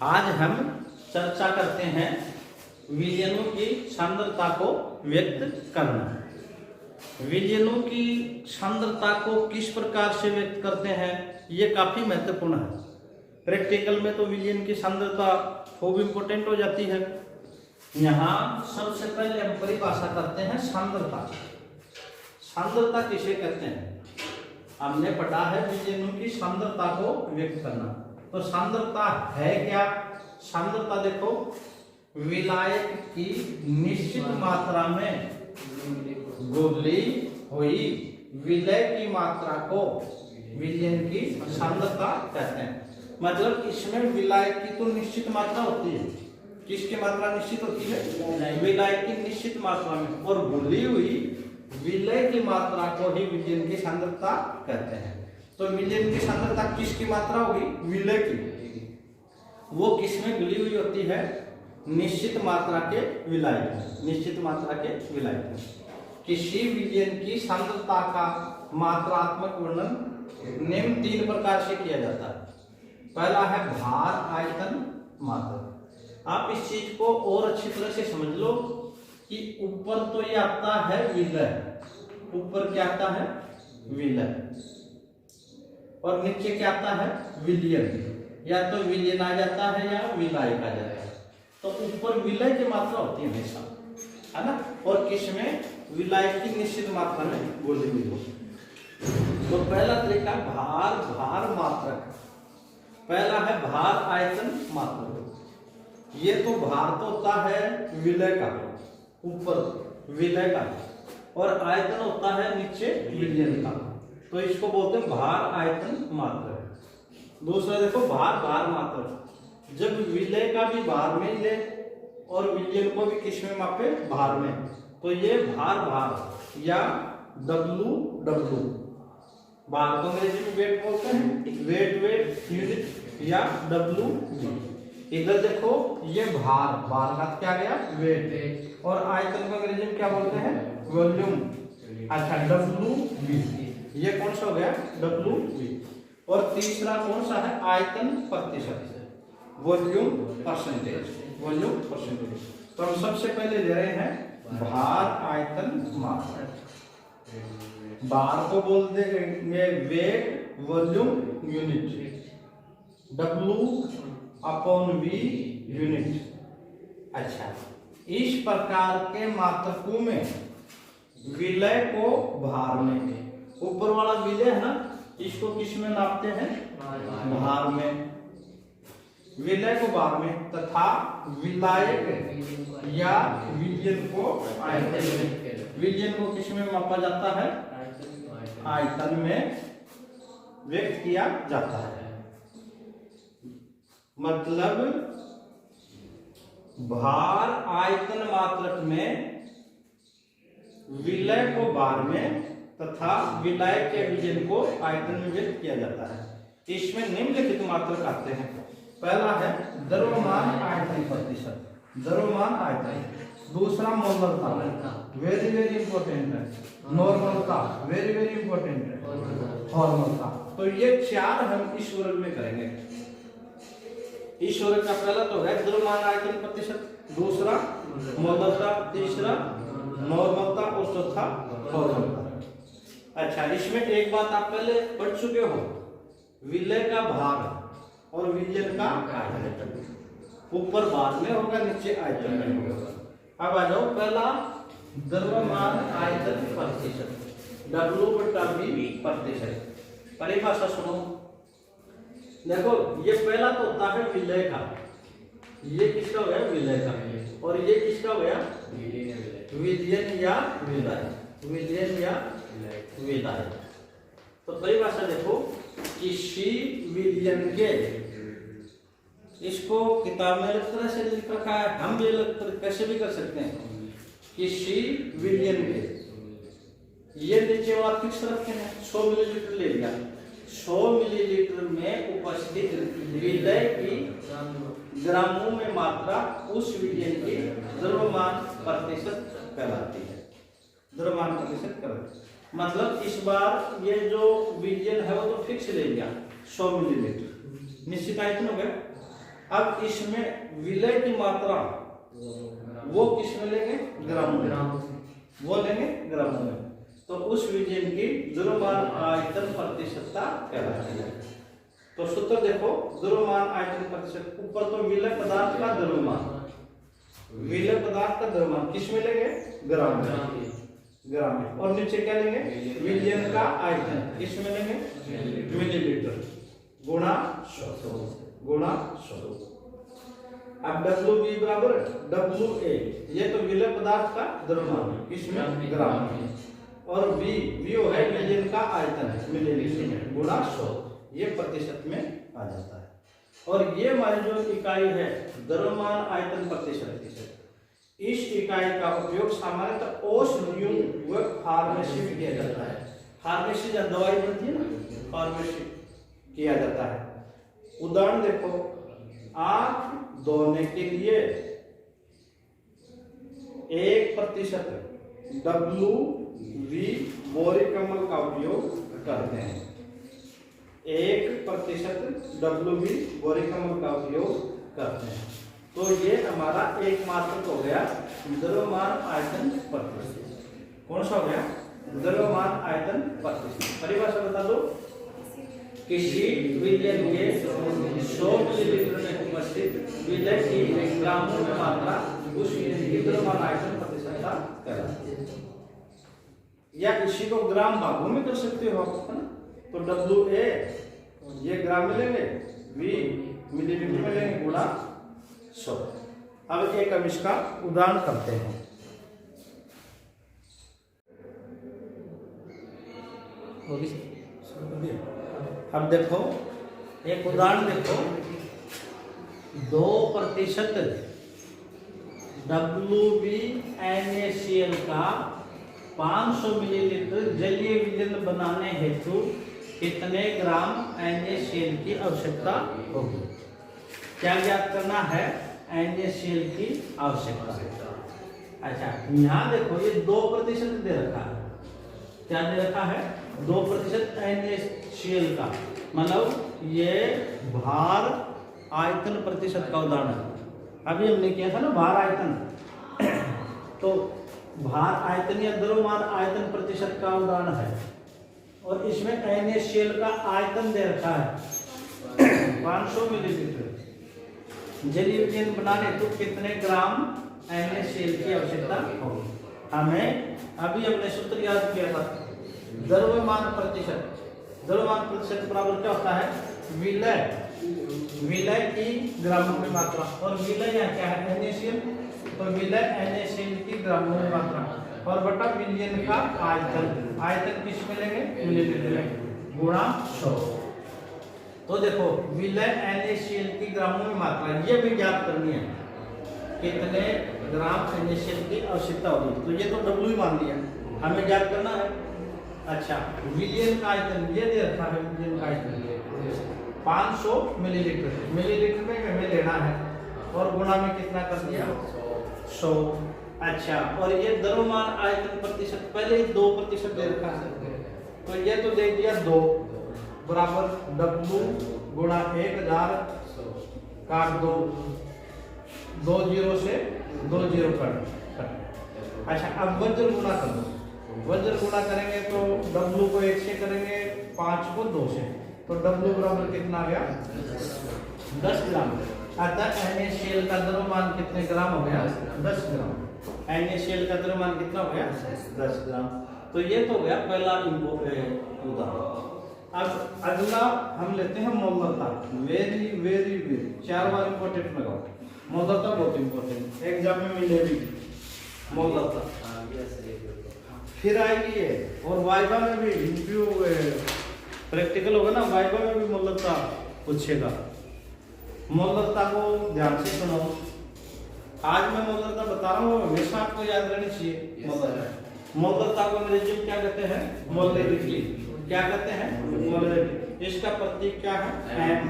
आज हम चर्चा करते हैं विलयनों की सांद्रता को व्यक्त करना। विलयनों की सांद्रता को किस प्रकार से व्यक्त करते हैं, ये काफी महत्वपूर्ण है। प्रैक्टिकल में तो विलयन की सांद्रता खूब इम्पोर्टेंट हो जाती है। यहाँ सबसे पहले हम परिभाषा करते हैं सांद्रता। सांद्रता किसे कहते हैं? हमने पढ़ा है विलयनों की सांद्रता को व्यक्त करना। तो सांद्रता है क्या? सांद्रता देखो, विलायक की निश्चित मात्रा में घुली हुई विलय की मात्रा को विलयन की सांद्रता कहते हैं। मतलब इसमें विलायक की तो निश्चित मात्रा होती है। किसकी मात्रा निश्चित होती है? विलायक की निश्चित मात्रा में, और घुली हुई विलय की मात्रा को ही विलयन की सांद्रता कहते हैं। तो विलयन की सांद्रता किसकी मात्रा होगी? विलय की। वो किसमें घुली हुई होती है? निश्चित मात्रा के विलायक में। निश्चित मात्रा के विलायक में किसी विलयन की सांद्रता का मात्रात्मक वर्णन निम्न 3 प्रकार से किया जाता है। पहला है भार, आयतन, मात्रा। आप इस चीज को और अच्छी तरह से समझ लो कि ऊपर तो ये आता है विलय, ऊपर क्या आता है? विलय, और नीचे क्या आता है? विलयन। या तो विलयन आ जाता है या विलायक आ जाता है। तो ऊपर विलय की मात्रा होती है हमेशा, है ना, और किसमें? विलायक की निश्चित मात्रा में घुली हुई हो। तो पहला तरीका भार, भार मात्रक। पहला है भार, आयतन, मात्रक। ये तो भार तो होता है विलय का, ऊपर विलय का, और आयतन होता है नीचे विलयन का। तो इसको बोलते हैं भार, आयतन, मात्रक। दूसरा देखो भार, भार मात्रक। जब विलय का भी भार में ले और विलयन को भी किस में मापे? भार में। तो ये भार, भार या डब्लू, डब्लू। भार को अंग्रेजी में वेट बोलते हैं, वेट, वेट यूनिट, या डब्लू। इधर देखो ये भार, भार का क्या गया? वेट। और आयतन को अंग्रेजी में क्या बोलते हैं? वॉल्यूम। अच्छा, डब्लू वी। ये कौन सा हो गया? W we. और तीसरा कौन सा है? आयतन प्रतिशत, वॉल्यूम परसेंटेज, वॉल्यूम परसेंटेज। तो हम सबसे पहले ले रहे हैं भार, आयतन, मात्रा। भार को बोलते हैं वेट, वॉल्यूम, यूनिट, डब्लू अपॉन वी यूनिट। अच्छा, इस प्रकार के मात्रकों में विलय को भार में, ऊपर वाला विलय है ना, इसको किस में नापते हैं? भार में। विलय को भार में, तथा विलायक या विलयन को आयतन में। विलयन को किस में मापा जाता है? आयतन में व्यक्त किया जाता है। मतलब भार, आयतन, मात्रक में विलय को भार में तथा विलायक के विलयन को आयतन में व्यक्त किया जाता है। इसमें निम्नलिखित मात्रक आते हैं। पहला है द्रव्यमान आयतन प्रतिशत, द्रव्यमान आयतन। दूसरा मोलरता, वेरी वेरी इंपॉर्टेंट है। नॉर्मलता, वेरी वेरी इंपॉर्टेंट है। फॉर्मलता। तो ये 4 हम इस वर्ग में करेंगे। इस वर्ग का पहला तो है द्रव्यमान आयतन प्रतिशत, दूसरा मोलरता, तीसरा नॉर्मलता, और चौथा फॉर्मलता। अच्छा, इसमें एक बात आप पहले पढ़ चुके हो, विलय का भार और विलयन का आयतन। ऊपर भार में होगा, नीचे आयतन में होगा। अब आ जाओ, पहला द्रव्यमान आयतन प्रतिशत, W/V प्रतिशत। परिभाषा सुनो। देखो, ये पहला तो होता है विलय का। ये किसका हो गया? विलय का। और ये किसका हो गया? विलयन या विलय, विलयन या विलय। तो परिभाषा देखो, किसी विलयन के, इसको किताब में अलग तरह से लिख रखा है, हम भी अलग तरह कैसे भी कर सकते हैं। किसी विलयन के, ये नीचे वाला फिक्स रखते हैं, 100 मिलीलीटर ले लिया। 100 मिलीलीटर में उपस्थित विलय की ग्रामों में मात्रा उस विलयन की द्रव्यमान प्रतिशत कहलाती है। द्रव्यमान प्रतिशत कहलाती है। मतलब इस बार ये जो विलयन है वो तो फिक्स ले लिया 100 मिलीलीटर, निश्चित आयतन हो गया। अब इसमें विलय की मात्रा वो किस में लेंगे? ग्राम में। वो लेंगे ग्राम में। तो उस विजयन की द्रव्यमान आयतन प्रतिशतता कहलाती है। तो सूत्र देखो, द्रव्यमान आयतन प्रतिशत, ऊपर तो विलय पदार्थ का द्रव्यमान, विलय पदार्थ का द्रव्यमान किस में लेंगे? ग्राम में। ग्राम में। और नीचे क्या लेंगे? विलयन का आयतन किस में लेंगे? मिलीलीटर गुणा 100। अब WB बराबर WA, ये तो विलय पदार्थ का द्रव्यमान किसमें? ग्राम में। और V वो है विलयन का आयतन मिलीलीटर में गुणा 100, ये प्रतिशत में आ जाता है। और ये हमारी जो इकाई है द्रव्यमान आयतन प्रतिशत, इस इकाई का उपयोग सामान्यतः औषधियों व फार्मेसी में किया जाता है। फार्मेसी जब दवाई बनती है ना, फार्मेसी किया जाता है। उदाहरण देखो, आंख धोने के लिए 1% WV बोरिक अम्ल का उपयोग करते हैं। 1% WV बोरिक अम्ल का उपयोग करते हैं। तो ये हमारा एकमात्र हो गया द्रव्यमान आयतन प्रतिशत। कौन सा हो गया? द्रव्यमान आयतन प्रतिशत। परिभाषा बता दो, किसी विलयन के 100 मिलीलीटर में उपस्थित विलय की ग्रामों में मात्रा उस विलयन की द्रव्यमान आयतन प्रतिशतता कहलाती है। या इसी को ग्राम भागों में कर सकते हो, है ना? तो WA ये ग्राम में लेंगे, V मिलीलीटर में लेंगे गुणा 100। अब एक हम इसका उदाहरण करते हैं। अब देखो एक उदाहरण देखो, 2% WB NaCl का 500 मिलीलीटर जलीय विलयन बनाने हेतु कितने ग्राम NaCl की आवश्यकता होगी? क्या ज्ञात करना है? NaCl की आवश्यकता। अच्छा, यहाँ देखो ये 2% दे रखा है। क्या दे रखा है? 2% NaCl का, मतलब ये भार आयतन प्रतिशत का उदाहरण है। अभी हमने किया था ना भार आयतन, तो भार आयतन या द्रव्यमान आयतन प्रतिशत का उदाहरण है। और इसमें NaCl का आयतन दे रखा है 500 मिलीलीटर। जलीय विलयन बनाने तो कितने ग्राम NaCl की आवश्यकता होगी? हमें अभी हमने सूत्र याद किया था, द्रव्यमान प्रतिशत। द्रव्यमान प्रतिशत बराबर क्या होता है? विलय की ग्रामों में मात्रा। और विलय यहाँ क्या है? NaCl। तो विलय NaCl की ग्रामों में मात्रा और बटा विलयन का आयतन। आयतन किस में लेंगे? मिलीलीटर में गुणा 100। तो देखो विलय NaCl की ग्रामों में मात्रा ये भी ज्ञात करनी है, कितने ग्राम NaCl की आवश्यकता होगी। तो ये तो W मान लिया, हमें ज्ञात करना है। अच्छा, विलयन का आयतन ये दे रखा है, विलयन का आयतन 500 मिलीलीटर। मिलीलीटर में हमें लेना है और गुणा में कितना कर दिया? 100। अच्छा, और ये द्रव्यमान आयतन प्रतिशत पहले 2% दे रखा है, तो ये तो दे दिया 2 बराबर W गुणा 1000 काट 2 0 से 2 0 कट। अच्छा, अब वज्र गुणा कर दो। वज्र गुणा करेंगे तो W को 1 से करेंगे, 5 को 2 से, तो W बराबर कितना आ गया? 10 ग्राम। अतः NaCl का द्रव्यमान कितने ग्राम हो गया? 10 ग्राम। NaCl का द्रव्यमान कितना हो गया? 10 ग्राम। तो ये तो हो गया पहला उदाहरण। अब अगला हम लेते हैं मोलरता। वेरी वेरी वेरी 4 बार इंपॉर्टेंट लगाओ। मोलरता बहुत इंपॉर्टेंट, एग्जाम में मिलेगी मोलरता। फिर आएगी ये, और वाइवा में भी इंटरव्यू प्रैक्टिकल होगा ना, वाइवा में भी मोलरता पूछेगा। मोलरता को ध्यान से सुनो। आज मैं मोलरता बता रहा हूँ, हमेशा आपको याद रहनी चाहिए मोलरता। मोलरता को अंग्रेजी में क्या कहते हैं? मोलरिटी। क्या कहते हैं? मोलरिटी। इसका प्रतीक क्या है? M,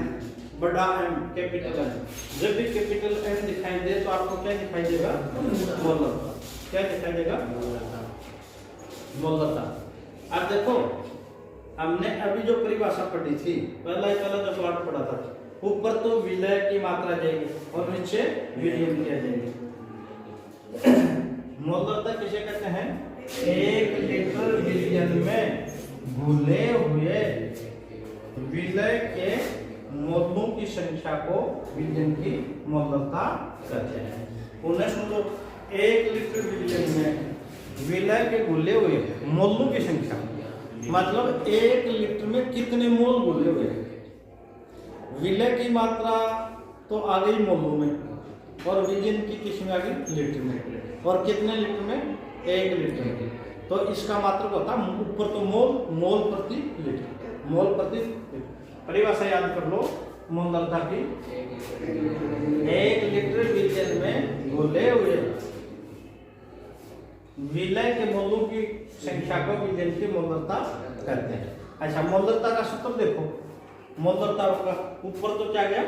बड़ा M, कैपिटल M। जब भी कैपिटल M दिखाई दे तो आपको क्या दिखाई देगा? मोलरता। क्या दिखाई देगा? मोलरता। अब देखो, हमने अभी जो परिभाषा पढ़ी थी, पहला जो पार्ट पढ़ा था, ऊपर तो विलय की मात्रा जाएगी और नीचे विलयन की आ जाएगी। मोलरता किसे कहते हैं? 1 लीटर विलयन में घुले हुए विलय के मोलों की संख्या को विलयन की मोलरता कहते हैं। पुनः सुन लो, 1 लीटर विलयन में विलय के घुले हुए मोलों की संख्या, मतलब 1 लीटर में कितने मोल घुले हुए। विलय की मात्रा तो आ गई मोलों में और विलयन की किसमें आ गई? लीटर में। और कितने लीटर में? 1 लीटर में। तो इसका मात्रक होता है ऊपर तो मोल प्रति लीटर, मोल प्रति लीटर। परिभाषा याद कर लो मोलरता की। 1 लीटर विलयन में घुले हुए विलय के मोलों की संख्या को विलयन की मोलरता कहते हैं। अच्छा, मोलरता का सूत्र देखो। मोलरता का ऊपर तो क्या गया?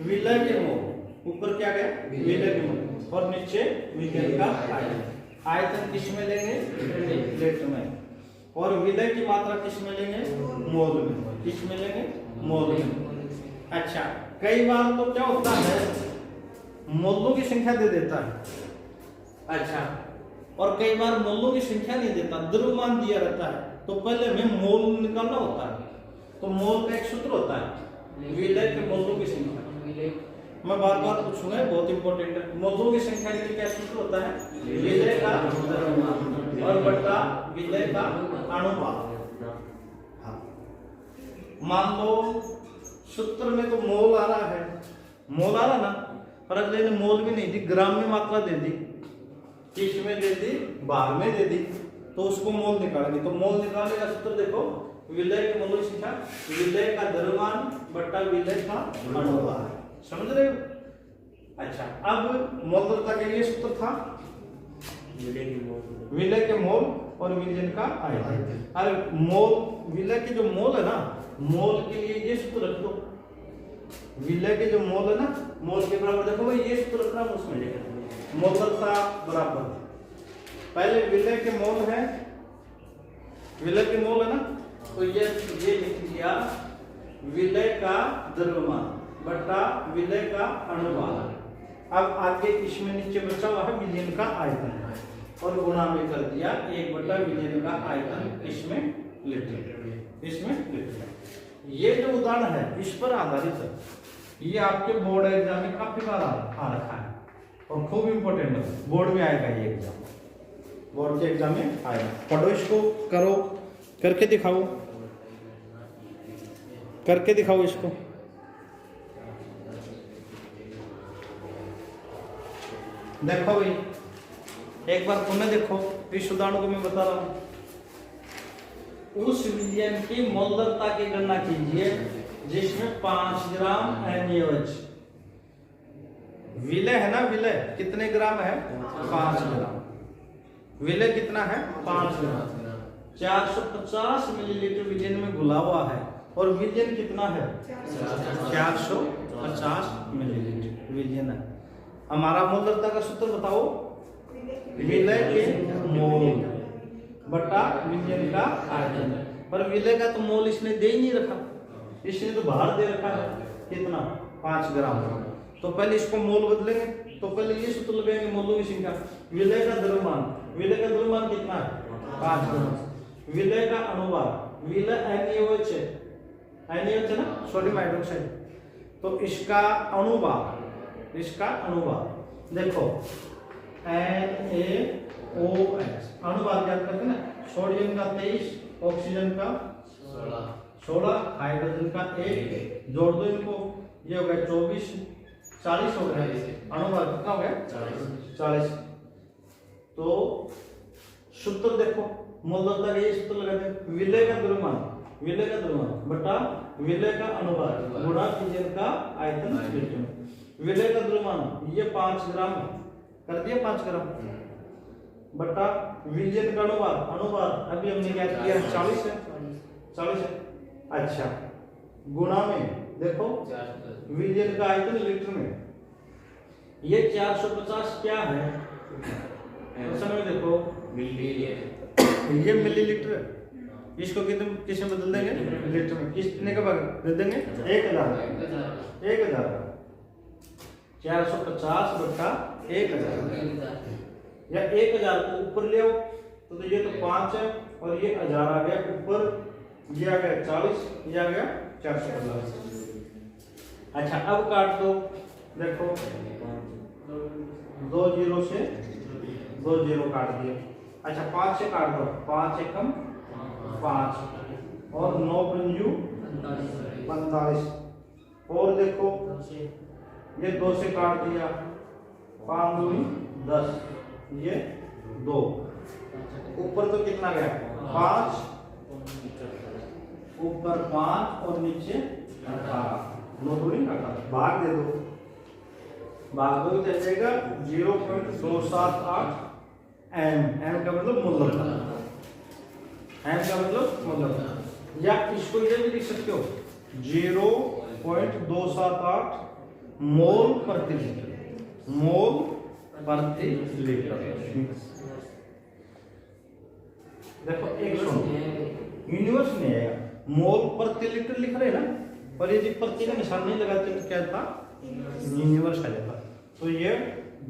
विलय के मोल। ऊपर क्या गया? विलय के मोल। और नीचे विलयन का आयतन। आयतन किस में लेंगे? लीटर में। और विलय की मात्रा किस में लेंगे? मोल में। किस में लेंगे? मोल में। अच्छा, कई बार तो क्या होता है, मोलों की संख्या दे देता है। अच्छा, और कई बार मोलों की संख्या नहीं देता, द्रव्यमान दिया रहता है। तो पहले हमें मोल निकालना होता है। तो मोल का एक सूत्र होता है, विलय के मोलों की संख्या। मैं बार बार पूछूंगा, बहुत इंपॉर्टेंट है। मोलों की संख्या के लिए क्या सूत्र होता है? विलय का द्रव्यमान और बटा विलय का अनुपात। मान लो सूत्र में तो मोल आ रहा है, मोल आ रहा ना, पर अगले ने मोल भी नहीं दी, ग्राम में मात्रा दे दी। किस में दे दी? बार में दे दी। तो उसको मोल निकालेंगे। तो मोल निकालने का सूत्र देखो, विलय के मोलों की संख्या विलय का द्रव्यमान बटा विलय का अनुपात। समझ रहे हो? अच्छा, अब मोलरता के लिए सूत्र था विलय के मोल और विलयन का आयतन। अरे मोल, विलय के जो मोल है ना, मोल के लिए ये सूत्र रख दो। विलय के जो मोल है ना, मोल के बराबर देखो भाई, ये सूत्र रखना, उसमें लिखना मोलरता बराबर। पहले विलय के मोल है, विलय के मोल है ना, तो ये लिख दिया विलय का द्रव्यमान बटा विलय का अनुपात। अब आगे इसमें नीचे बचा हुआ है विलयन का आयतन और गुणा में कर दिया 1 बटा विलयन का आयतन, इसमें लीटर, इसमें लीटर। ये जो उदाहरण है इस पर आधारित है। ये आपके बोर्ड एग्जाम में काफी बार आ रखा है और खूब इंपोर्टेंट है। बोर्ड में आएगा ये एग्जाम, बोर्ड के एग्जाम में आएगा। पढ़ो इसको, करो, करके दिखाओ, करके दिखाओ इसको। देखो भाई, एक बार पुनः देखो, इस उदाहरण को मैं बता रहा हूं। उस विलयन की मोलरता की गणना कीजिए जिसमें 5 ग्राम NaOH। विलय है ना, विलय कितने ग्राम है? 5 ग्राम। विलय कितना है? 5 ग्राम। 450 मिलीलीटर विलयन में घुला हुआ है और विलयन कितना है? 450 मिलीलीटर विलयन है। हमारा मोलरता का सूत्र बताओ, विलय के मोल बटा विलयन का आयतन। पर विलय का तो मोल इसने दे ही नहीं रखा, इसने तो बाहर दे रखा है कितना? 5 ग्राम। तो पहले इसको मोल बदलेंगे, तो पहले ये सूत्र लगाएंगे मोलों की संख्या। विलय का द्रव्यमान, विलय का द्रव्यमान कितना है? 5 ग्राम। विलय का अनुपात, विलय NaOH है, NaOH है ना, सोडियम हाइड्रोक्साइड। तो इसका अनुपात, इसका अनुपात देखो NaOH अनुपात याद करते ना, सोडियम का 23, ऑक्सीजन का 16, हाइड्रोजन का 1, जोड़ दो इनको, ये हो गया 24, 40 हो गया। अनुपात कितना हो गया? 40। तो सूत्र देखो, मोलरता का ये सूत्र लगाते हैं, विलय का द्रव्यमान, विलय का द्रव्यमान बटा विलय का अनुपात गुणा विलयन का आयतन लीटर में। विलय का द्रव्यमान ये 5 ग्राम है, कर दिया 5 ग्राम बटा विलयन का अनुपात, अनुपात अभी हमने क्या किया? 40 है, 40 है। अच्छा, गुणा में देखो विलयन का आयतन लीटर में, ये 450 क्या है? क्वेश्चन में देखो ये मिलीलीटर है, इसको किसमें बदल देंगे? लीटर में। कितने का दे देंगे? 1000। 1000 450 बटा 1000 या 1000 को ऊपर ले आओ तो ये तो 5 है और ये 1000 आ गया ऊपर, ये आ गया 40, ये आ गया 450। अच्छा अब काट दो, देखो 2 0 से 2 0 काट दिए। अच्छा 5 से काट दो, 5 एकम 5 और 9 पंजू 45 और देखो ये 2 से काट दिया, 5 दूनी 10, ये 2 ऊपर तो कितना गया? 5 ऊपर 5 और नीचे 18, 9 दूनी 18, भाग दे दो, भाग दो तो जाएगा 0.278 एम। एम का मतलब मोलरता, एम का मतलब मोलरता, या इसको ये भी लिख सकते हो 0.278 मोल प्रति लीटर, मोल प्रति लीटर। देखो एक यूनिवर्स में आएगा, मोल प्रति लीटर लिख रहे हैं ना, पर यदि प्रति का निशान नहीं लगाते तो क्या था? यूनिवर्स आ जाता। तो ये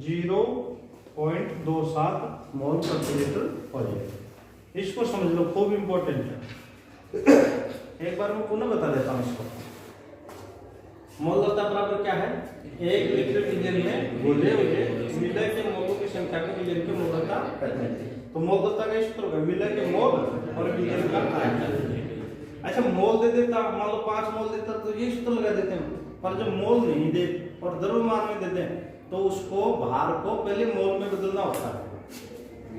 0.27 मोल प्रति लीटर हो जाएगा। इसको समझ लो, खूब इंपॉर्टेंट है। एक बार मैं पुनः बता देता हूँ इसको। मोलरता बराबर क्या है? 1 लीटर विलियन में घुले हुए विलय के मोलों की संख्या को विलियन की मोलरता कहते हैं। तो मोलरता का सूत्र होगा विलय के मोल और विलियन का आयतन। अच्छा मोल दे देता, मान लो 5 मोल देता तो ये सूत्र लगा देते हैं, पर जब मोल नहीं दे और द्रव्यमान में देते हैं तो उसको भार को पहले मोल में बदलना होता है।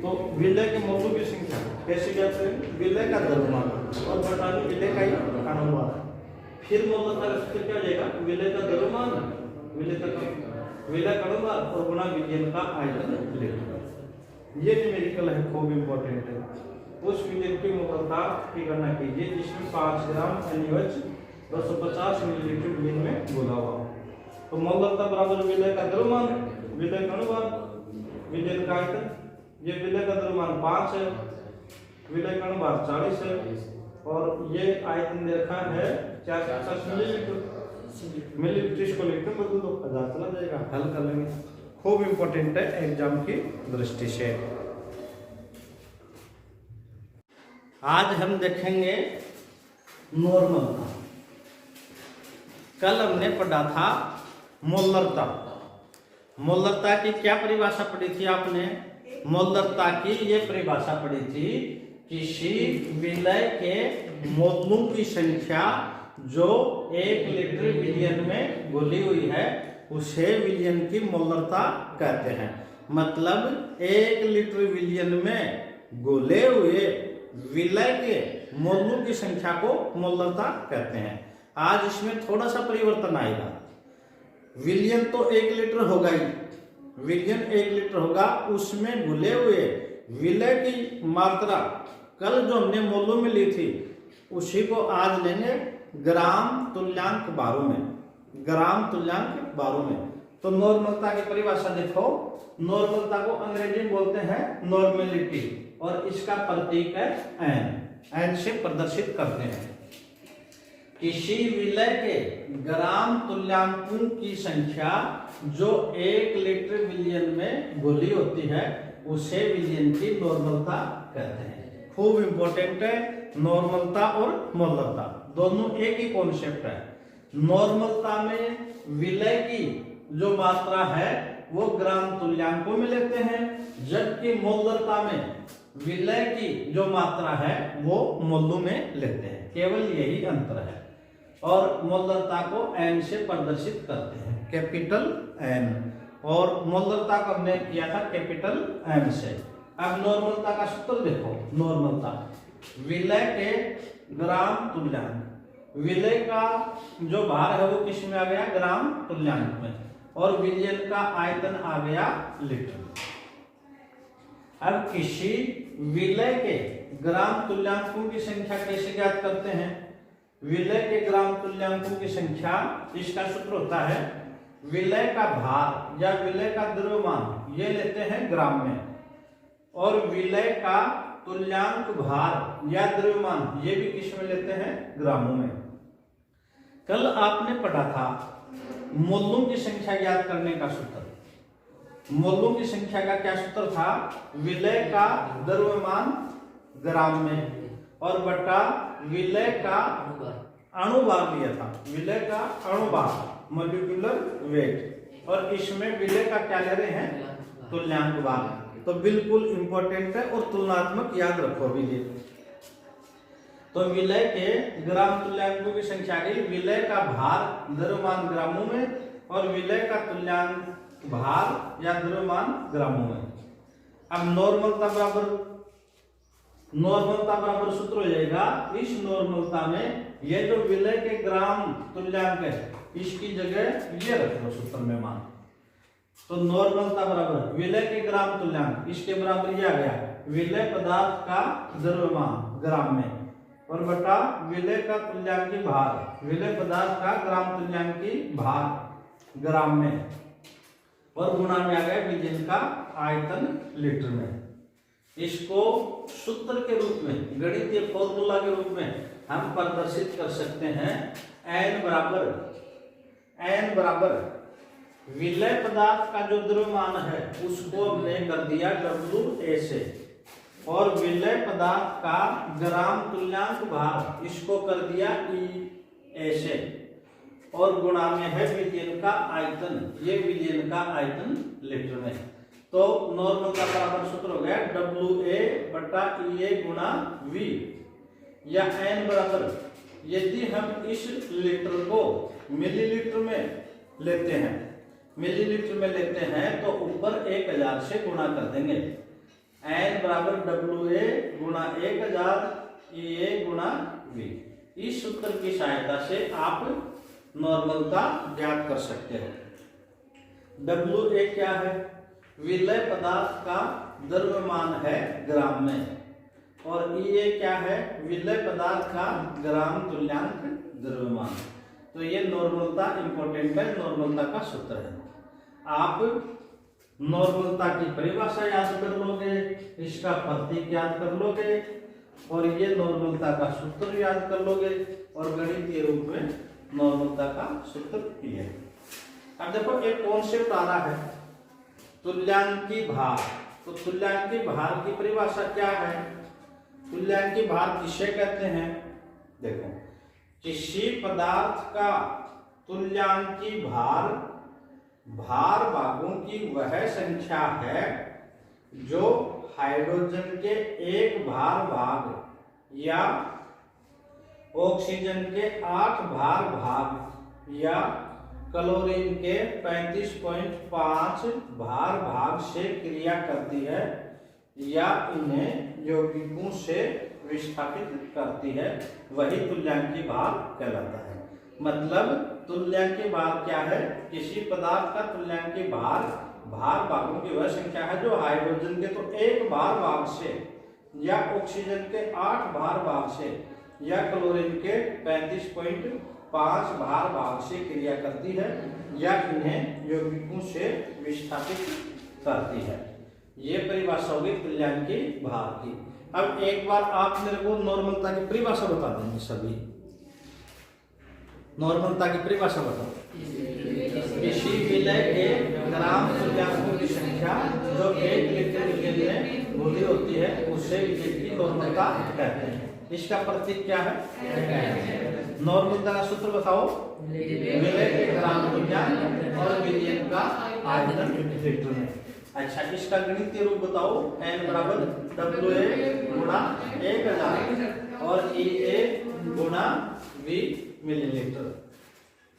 तो विलय के मोलों की संख्या कैसे ज्ञात करें? विलय का द्रव्यमान और बटाने विलय का ही अनुपात, फिर मोलरता का सूत्र क्या हो जाएगा? विलय का द्रव्यमान, विलय का अनुपात और गुणा विलयन का आयतन लीटर। ये न्यूमेरिकल है, खूब इंपॉर्टेंट है। उस विलयन की मोलरता की गणना कीजिए जिसमें 5 ग्राम NaOH 250 मिलीलीटर विलयन में घुला हुआ। तो मोलरता बराबर विलय का द्रव्यमान, विलय का अनुपात, विलयन का आयतन। ये विलय का द्रव्यमान 5 है, विलय का अनुपात 40 है और ये आयतन दे रखा है 450 मिलीलीटर। मिलीलीटर इसको लीटर में बदल दो, 1000 चला जाएगा, हल कर लेंगे। खूब इंपॉर्टेंट है एग्जाम की दृष्टि से। आज हम देखेंगे नॉर्मलता। कल हमने पढ़ा था मोलरता। मोलरता की क्या परिभाषा पढ़ी थी आपने? मोलरता की ये परिभाषा पढ़ी थी, किसी विलय के मोलों की संख्या जो 1 लीटर विलयन में घुली हुई है उसे विलयन की मोलरता कहते हैं। मतलब 1 लीटर विलयन में घुले हुए विलय के मोलों की संख्या को मोलरता कहते हैं। आज इसमें थोड़ा सा परिवर्तन आएगा। विलयन तो 1 लीटर होगा ही, विलयन 1 लीटर होगा, उसमें घुले हुए विलय की मात्रा कल जो हमने मोलों में ली थी उसी को आज लेंगे ग्राम तुल्यांक बारों में, ग्राम तुल्यांक बारों में। तो नॉर्मलता की परिभाषा देखो, नॉर्मलता को अंग्रेजी में बोलते हैं नॉर्मेलिटी और इसका प्रतीक है एन। एन से प्रदर्शित करते हैं किसी विलय के ग्राम तुल्यांकों की संख्या जो 1 लीटर विलयन में घुली होती है उसे विलयन की नॉर्मलता कहते हैं। खूब इंपॉर्टेंट है, नॉर्मलता और मोलरता दोनों एक ही कॉन्सेप्ट है। नॉर्मलता में विलय की जो मात्रा है वो ग्राम तुल्यांकों में लेते हैं, जबकि मोलरता में विलय की जो मात्रा है वो मोलों में लेते हैं। केवल यही अंतर है और मोलरता को एन से प्रदर्शित करते हैं, कैपिटल एन, और मोलरता को हमने किया था कैपिटल एम से। अब नॉर्मलता का सूत्र देखो। नॉर्मलता विलय के ग्राम तुल्यांक, विलय का जो भार है वो किस में आ गया? ग्राम तुल्यांक में, और विलयन का आयतन आ गया लीटर। अब किसी विलय के ग्राम तुल्यांकों की संख्या कैसे ज्ञात करते हैं? विलय के ग्राम तुल्यांकों की संख्या, इसका सूत्र होता है विलय का भार या विलय का द्रव्यमान, ये लेते हैं ग्राम में, और विलय का तुल्यांक भार या द्रव्यमान, ये भी किस में लेते हैं? ग्रामों में। कल आपने पढ़ा था मोलों की संख्या ज्ञात करने का सूत्र। मोलों की संख्या का क्या सूत्र था? विलय का द्रव्यमान ग्राम में और बटा विलय का अणुभार लिया था। विलय का अणुभार मॉलिक्यूलर वेट, और इसमें विलय का क्या ले रहे हैं? तुल्यांक भार। तो बिल्कुल इंपॉर्टेंट है और तुलनात्मक याद रखो भी ये। तो विलय के ग्राम तुल्यांकों की संख्या गई, विलय का भार द्रव्यमान ग्रामों में और विलय का तुल्यांक भार या द्रव्यमान ग्रामों में। अब नॉर्मलता बराबर सूत्र हो जाएगा। इस नॉर्मलता में ये जो विलय के ग्राम तुल्यांक है, इसकी जगह ये रख लो सूत्र में मान। तो नॉर्मलता बराबर विलय के ग्राम तुल्यांक, इसके बराबर ये आ गया विलय पदार्थ का द्रव्यमान ग्राम में और बटा विलय का तुल्यांकी भार, विलय पदार्थ का ग्राम तुल्यांकी भार ग्राम में, और गुणा में आ गया विलयन का आयतन लीटर में। इसको सूत्र के रूप में, गणितीय फॉर्मूला के रूप में हम प्रदर्शित कर सकते हैं। n बराबर विलय पदार्थ का जो द्रव्यमान है उसको हमने कर दिया WA से, और विलय पदार्थ का ग्राम तुल्यांक भार इसको कर दिया EA से, और गुणा में है विलयन का आयतन, ये विलयन का आयतन लीटर में। तो नॉर्मल का बराबर सूत्र हो गया WA बटा EA गुणा V, या n बराबर, यदि हम इस लीटर को मिलीलीटर में लेते हैं, तो ऊपर 1000 से गुणा कर देंगे। n बराबर WA गुणा 1000 EA गुणा V। इस सूत्र की सहायता से आप नॉर्मलता ज्ञात कर सकते हो। WA क्या है? विलय पदार्थ का द्रव्यमान है ग्राम में, और EA क्या है? विलय पदार्थ का ग्राम तुल्यांक द्रव्यमान। तो ये नॉर्मलता इंपॉर्टेंट है, नॉर्मलता का सूत्र है। आप नॉर्मलता की परिभाषा याद कर लोगे, इसका प्रतीक याद कर लोगे, और ये नॉर्मलता का सूत्र याद कर लोगे, और गणितीय रूप में नॉर्मलता का सूत्र ये है। अब देखो एक कॉन्सेप्ट आ रहा है तुल्यांकी भार। तो तुल्यांकी भार की परिभाषा क्या है? तुल्यांकी भार किसे कहते हैं? देखो, किसी पदार्थ का तुल्यांकी भार भागों की वह संख्या है जो हाइड्रोजन के एक भाग या ऑक्सीजन के 8 भाग या क्लोरीन के 35.5 भाग से क्रिया करती है या इन्हें यौगिकों से विस्थापित करती है, वही तुल्यांकी भार कहलाता है। मतलब तुल्यांकी भार क्या है? किसी पदार्थ का तुल्यांकी भार भागों की वह संख्या है जो हाइड्रोजन के तो एक भाग से या ऑक्सीजन के 8 भाग से या क्लोरीन के 35.5 भाग से क्रिया करती है या इन्हें यौगिकों से विस्थापित करती है। ये परिभाषा होगी तुल्यांकी भार की। अब एक बार आप मेरे को नॉर्मलता की परिभाषा बता देंगे सभी। नॉर्मलता की परिभाषा बताओ। किसी विलय के ग्राम तुल्यांकों की संख्या जो 1 लीटर विलय में घुली होती है उसे विलय की नॉर्मलता कहते हैं। इसका प्रतीक क्या है? नॉर्मलता का सूत्र बताओ। विलय के ग्राम तुल्यांक और विलयन का आयतन लीटर में। अच्छा, इसका गणितीय रूप बताओ। n बराबर WA गुणा 1000 और EA गुणा V मिलीलीटर।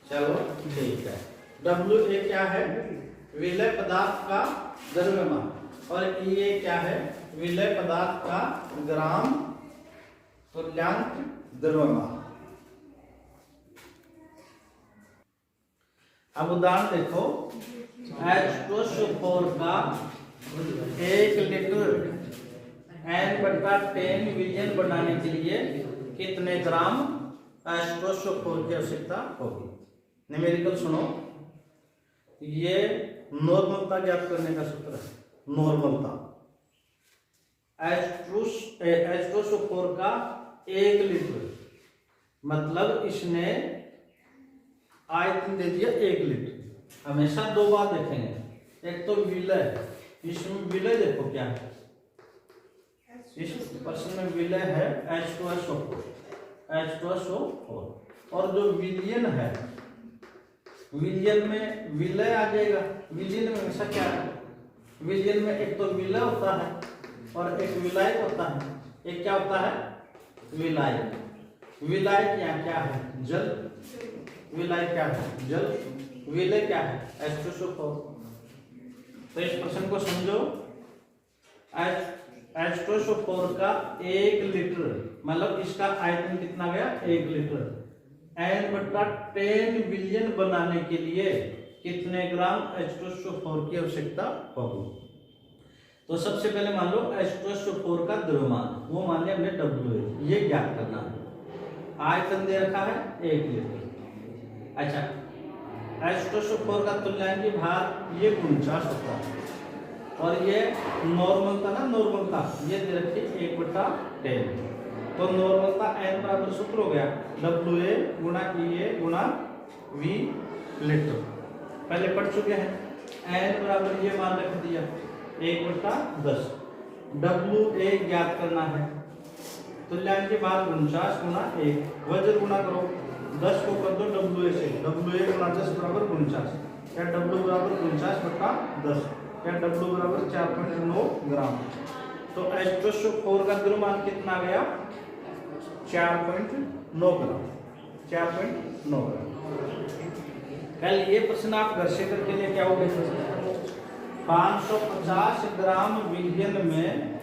चलो ठीक है। WA क्या है? विलय पदार्थ का द्रव्यमान, और EA क्या है? विलय पदार्थ का ग्राम तुल्यांक द्रव्यमान। अब उदाहरण देखो, H2SO4 का 1 लीटर n/10 विलयन बनाने के लिए कितने ग्राम H2SO4 की आवश्यकता होगी? न्यूमेरिकल सुनो। ये नॉर्मलता ज्ञात करने का सूत्र है। नॉर्मलता H2SO4 का 1 लीटर, मतलब इसने आयतन दे दिया 1 लीटर। हमेशा दो बात देखेंगे, एक तो विलय, इसमें विलय देखो क्या है, इस प्रश्न में विलय है H2SO4, और जो विलयन है, विलयन में विलय आ जाएगा। विलयन में हमेशा क्या है, विलयन में एक तो विलय होता है और एक विलायक होता है। एक क्या होता है, विलायक। विलायक यहाँ क्या है, जल। विलायक क्या है, जल। विलय क्या है, H2SO4। तो इस प्रश्न को समझो, H2SO4 का 1 लीटर, मतलब इसका आयतन कितना गया, 1 लीटर। N/10 बिलियन बनाने के लिए कितने ग्राम H2SO4 की आवश्यकता होगी। तो सबसे पहले मान लो H2SO4 का द्रव्यमान, वो मान लिया हमने WA, ये ज्ञात करना है। आयतन दे रखा है 1 लीटर। अच्छा, H2SO4 का तुल्यांकी भार ये 49 होता है, और ये नॉर्मल था ना, नॉर्मल था, ये दे रखी 1/10। तो नॉर्मल का n बराबर सूत्र हो गया WA गुणा EA गुणा V लीटर, पहले पढ़ चुके हैं। n बराबर ये मान रख दिया 1/10। WA ज्ञात करना है, तुल्यांकी भार 49 गुणा 1, वज्र गुणा करो, 10 को कर दो WA से, WA गुणा 10 बराबर 49, या W बराबर 49/10, या W बराबर 4.9 ग्राम। तो H2SO4 का द्रव्यमान कितना गया, 4.9 ग्राम, 4.9 ग्राम। कल ये प्रश्न आप घर से करके लेके आओगे। 550 ग्राम विलयन में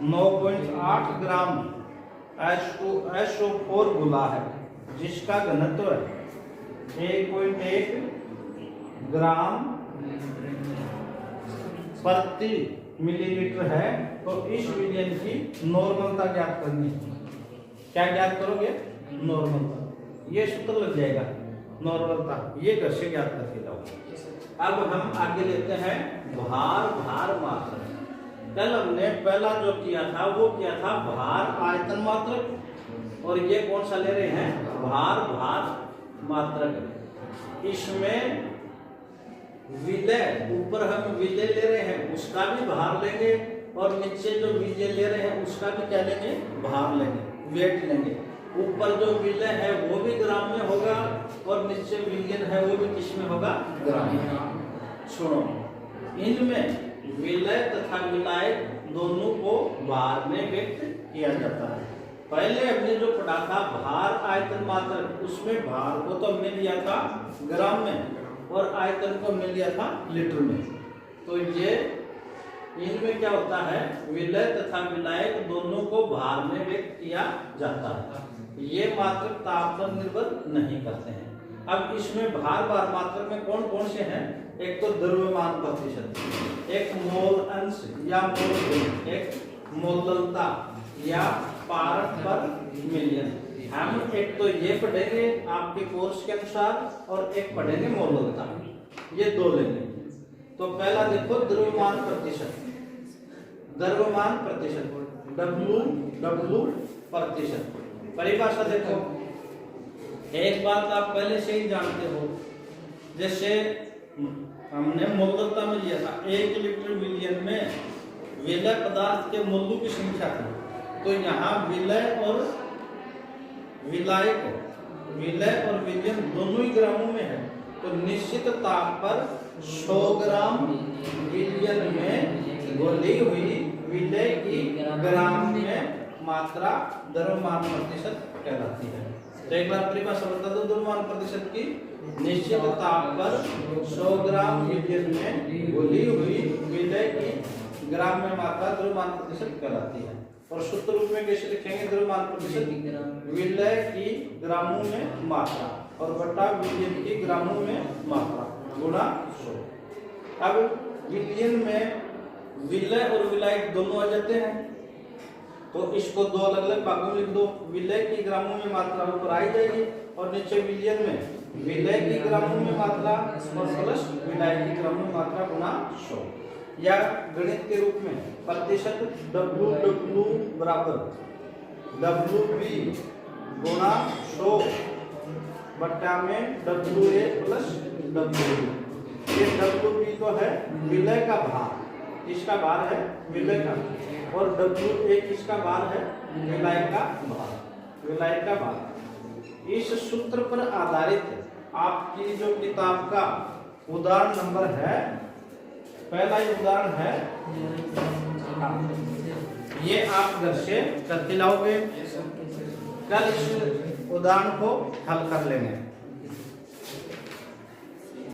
9.8 ग्राम H2SO4 घुला है, जिसका घनत्व 1.1 ग्राम प्रति मिलीलीटर है। तो इस विलयन की नॉर्मलता ज्ञात करनी है। क्या ज्ञात करोगे, नॉर्मलता। ये सूत्र लग जाएगा, नॉर्मलता, ये घर से ज्ञात करके जाओ। अब हम आगे लेते हैं भार, भार मात्रक। कल हमने पहला जो किया था वो किया था भार आयतन मात्रक, और ये कौन सा ले रहे हैं, भार भार मात्रक। इसमें विलय, ऊपर हम विलय ले रहे हैं उसका भी भार लेंगे, और नीचे जो विलय ले रहे हैं उसका भी क्या लेंगे, भार लेंगे, वेट लेंगे। ऊपर जो विलय है वो भी ग्राम में होगा, और नीचे विलयन है वो भी किस में होगा, ग्राम में। सुनो, इनमें विलय तथा विलायक दोनों को भार में व्यक्त किया जाता है। पहले हमने जो पढ़ा था भार आयतन मात्रक, उसमें भार को तो हमने लिया था ग्राम में, और आयतन को हमने लिया था लीटर में। तो ये इनमें क्या होता है, विलय तथा विलायक दोनों को भार में व्यक्त किया जाता है। ये मात्रक ताप पर निर्भर नहीं करते हैं। अब इसमें भार भार मात्रक में कौन कौन से हैं, एक तो द्रव्यमान प्रतिशत, एक मोल अंश या मोल गुण, एक मोललता या पारक पर मिलियन। हम एक तो ये पढ़ेंगे आपके कोर्स के अनुसार, और एक पढ़ेंगे मोललता, ये दो लेंगे। तो पहला देखो द्रव्यमान प्रतिशत, द्रव्यमान प्रतिशत W प्रतिशत। परिभाषा देखो, एक बात आप पहले से ही जानते हो, जैसे हमने मोललता में लिया था 1 लीटर विलयन में विलय पदार्थ के मोलों की संख्या थी। तो यहाँ विलय और विलायक, विलय और विलयन दोनों ही ग्रामों में है। तो निश्चित ताप पर 100 ग्राम विलयन में घोली हुई विलय की ग्राम में मात्रा द्रव्यमान प्रतिशत कहलाती है। तो एक बार परिभाषा बता दो द्रव्यमान प्रतिशत की, निश्चित ताप पर 100 ग्राम विलयन में घोली हुई विलय की ग्राम में मात्रा द्रव्यमान प्रतिशत कहलाती है। और सूत्र रूप में कैसे लिखेंगे, द्रव्यमान प्रतिशत विलय की ग्रामों में मात्रा और बटा विलयन की ग्रामों में मात्रा गुणा 100। अब विलयन में विलय और विलायक दोनों आ जाते हैं, तो इसको दो अलग अलग भागों में लिख दो। विलय की ग्रामों में मात्रा ऊपर आई जाएगी, और नीचे विलयन में विलय की ग्रामों में मात्रा और प्लस विलायक की ग्रामों में मात्रा गुणा 100। या गणित के रूप में प्रतिशत WW बराबर WB गुणा 100 बट्टा में WA प्लस WB। ये WB तो है विलय का भार, इसका भार है विलय का, और WA किसका भार है विलय का भार, विलय का भार। इस सूत्र पर आधारित आपकी जो किताब का उदाहरण नंबर है, पहला उदाहरण है, ये आप घर से करके लाओगे, कल इस उदाहरण को हल कर लेंगे।